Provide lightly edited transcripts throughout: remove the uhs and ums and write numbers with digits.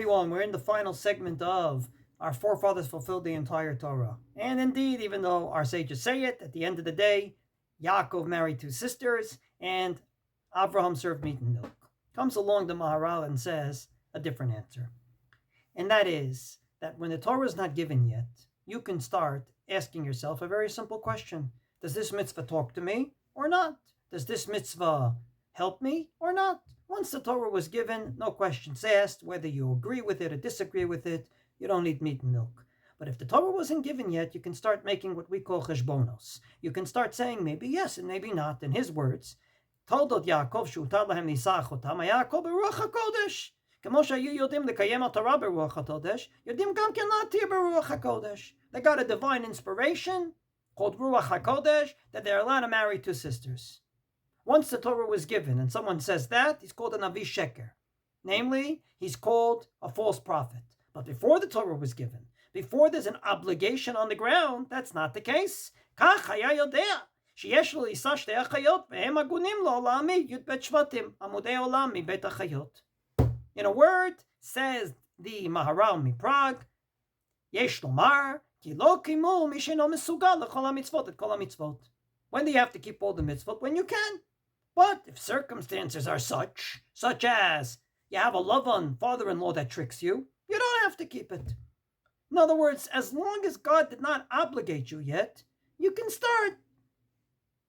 everyone. We're in the final segment of our forefathers fulfilled the entire Torah. And indeed, even though our sages say it, at the end of the day, Yaakov married two sisters and Avraham served meat and milk. Comes along the Maharal and says a different answer. And that is that when the Torah is not given yet, you can start asking yourself a very simple question. Does this mitzvah talk to me or not? Does this mitzvah help me or not? Once the Torah was given, no questions asked, whether you agree with it or disagree with it, you don't need meat and milk. But if the Torah wasn't given yet, you can start making what we call cheshbonos. You can start saying maybe yes and maybe not. In his words, Toldot Yaakov she'utar lahem nisach otam Yaakov beruach hakodesh. כמו שהיו יודעים לקיים התורה ברוח הקודש, יודעים גם כן להתיר ברוח הקודש. They got a divine inspiration called Ruach HaKodesh that they're allowed to marry two sisters. Once the Torah was given and someone says that, he's called an Avi Sheker. Namely, he's called a false prophet. But before the Torah was given, before there's an obligation on the ground, that's not the case. כך היה יודע שיש לו לאישה שתי אחיות והם הגונים לו להעמיד י"ב שבטים, עמודי עולם מבית החיות. In a word, says the Maharal Miprag, יש לומר כי לא קיימו מי שאינו מסוגל לכל המצוות את כל המצוות. When do you have to keep all the mitzvot? When you can. But if circumstances are such as you have a loving father-in-law that tricks you, you don't have to keep it. In other words, as long as God did not obligate you yet, you can start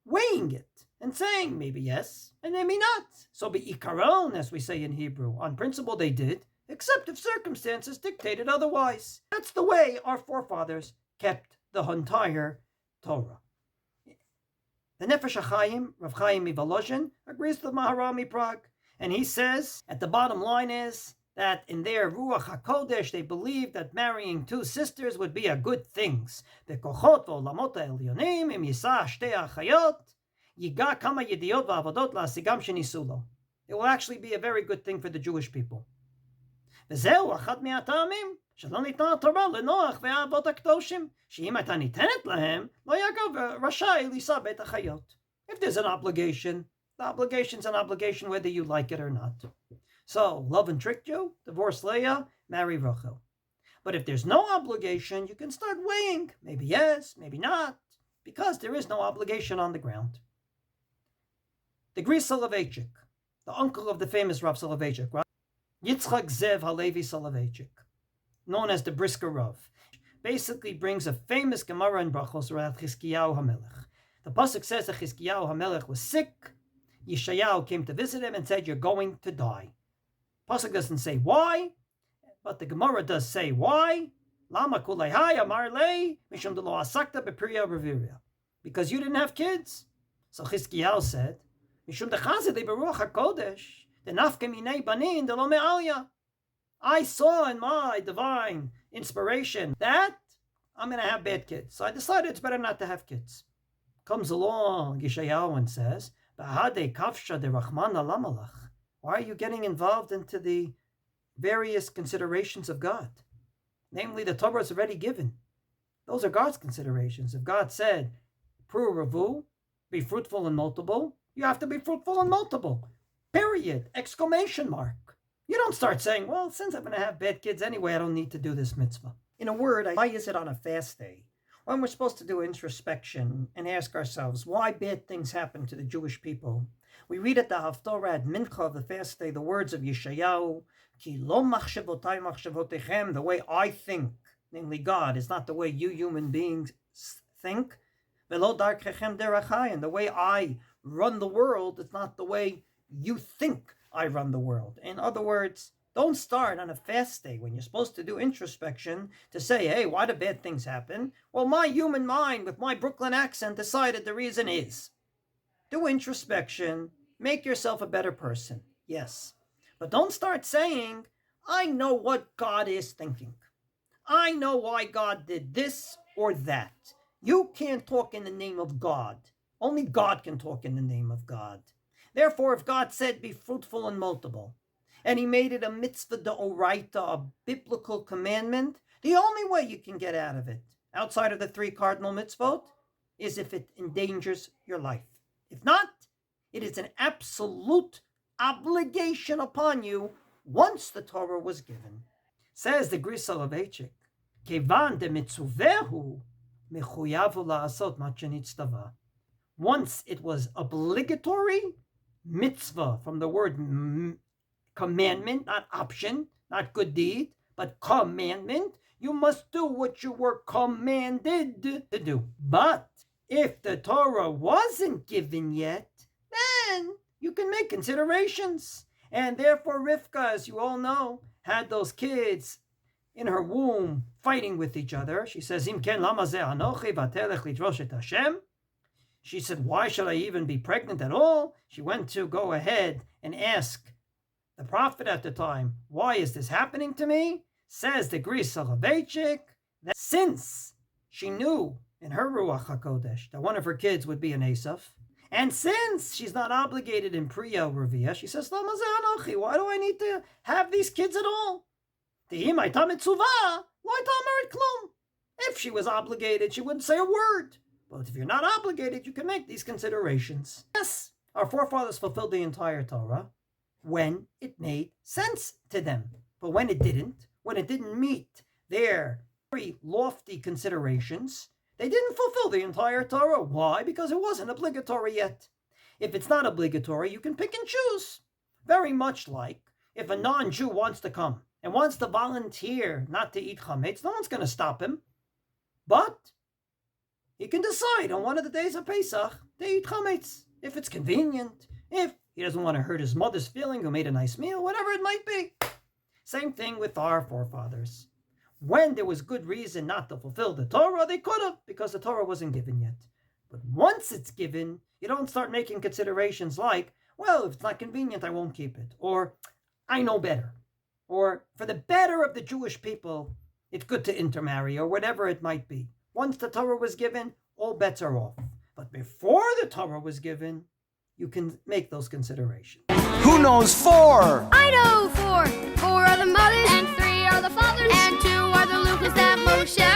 weighing it and saying maybe yes and maybe not. So be'ikaron, as we say in Hebrew, on principle they did, except if circumstances dictated otherwise. That's the way our forefathers kept the entire Torah. The Nefesh HaChaim, Rav Chaim Mivolozhin, agrees with Maharal Miprag, and he says, at the bottom line is, that in their Ruach HaKodesh, they believed that marrying two sisters would be a good thing. It will actually be a very good thing for the Jewish people. שלא ניתנה התורה לנוח והאבות הקדושים, שאם הייתה ניתנת להם, לא היה רשאי לישא בית החיות. If there's an obligation, the obligation's an obligation whether you like it or not. So, love and tricked you, divorce Leah, marry Rachel. But if there's no obligation, you can start weighing, maybe yes, maybe not, because there is no obligation on the ground. The Gris Soloveitchik, the uncle of the famous Rav Soloveitchik, right? Yitzchak Zev Halevi Soloveitchik, known as the Brisker Rav, basically brings a famous Gemara in Brachos around Chizkiyahu HaMelech. The pasuk says that Chizkiyahu HaMelech was sick. Yeshayahu came to visit him and said, "You're going to die." Pasuk doesn't say why, but the Gemara does say why. Lama kulei amar lei mishum delo asakta bepriya reviria, because you didn't have kids. So Chizkiyahu said, "Mishum dechazeh beruach hakodesh denafke minei banin delo me'alya." I saw in my divine inspiration that I'm going to have bad kids. So I decided it's better not to have kids. Comes along Yeshayahu and says, why are you getting involved into the various considerations of God? Namely, the Torah is already given. Those are God's considerations. If God said, Pru Ravu, be fruitful and multiple, you have to be fruitful and multiple. Period. Exclamation mark. You don't start saying, well, since I'm going to have bad kids anyway, I don't need to do this mitzvah. In a word, why is it on a fast day, when we're supposed to do introspection and ask ourselves why bad things happen to the Jewish people? We read at the Haftorah at Mincha of the fast day the words of Yeshayahu, Ki lo machshavotay machshavotechem, the way I think, namely God, is not the way you human beings think. Velo darkechem derachai, and the way I run the world is not the way you think I run the world. In other words, don't start on a fast day when you're supposed to do introspection to say, hey, why do bad things happen? Well, my human mind with my Brooklyn accent decided the reason is. Do introspection, make yourself a better person, yes. But don't start saying, I know what God is thinking. I know why God did this or that. You can't talk in the name of God. Only God can talk in the name of God. Therefore, if God said, be fruitful and multiple, and he made it a mitzvah d'oraita, a biblical commandment, the only way you can get out of it, outside of the three cardinal mitzvot, is if it endangers your life. If not, it is an absolute obligation upon you once the Torah was given. Says the Gris Soloveitchik, Kevan de mitzuvehu mechuyavu la'asot ma shenitztava. Once it was obligatory, mitzvah, from the word commandment, not option, not good deed, but commandment. You must do what you were commanded to do. But if the Torah wasn't given yet, then you can make considerations. And therefore Rivka, as you all know, had those kids in her womb fighting with each other. She says, Im ken lama ze anochi vatelech lidrosh et Hashem. She said, why should I even be pregnant at all? She went to go ahead and ask the prophet at the time, why is this happening to me? Says the Gris Soloveitchik, that since she knew in her Ruach HaKodesh that one of her kids would be an Esav, and since she's not obligated in Priya Reviya, she says, why do I need to have these kids at all? If she was obligated, she wouldn't say a word. But if you're not obligated, you can make these considerations. Yes, our forefathers fulfilled the entire Torah when it made sense to them. But when it didn't meet their very lofty considerations, they didn't fulfill the entire Torah. Why? Because it wasn't obligatory yet. If it's not obligatory, you can pick and choose. Very much like if a non-Jew wants to come and wants to volunteer not to eat chametz, no one's going to stop him. But he can decide on one of the days of Pesach to eat chametz, if it's convenient, if he doesn't want to hurt his mother's feeling who made a nice meal, whatever it might be. Same thing with our forefathers. When there was good reason not to fulfill the Torah, they could have, because the Torah wasn't given yet. But once it's given, you don't start making considerations like, well, if it's not convenient, I won't keep it. Or, I know better. Or, for the better of the Jewish people, it's good to intermarry, or whatever it might be. Once the Torah was given, all bets are off. But before the Torah was given, you can make those considerations. Who knows 4? I know 4. 4 are the mothers, and 3 are the fathers, and 2 are the Lucas that Moshe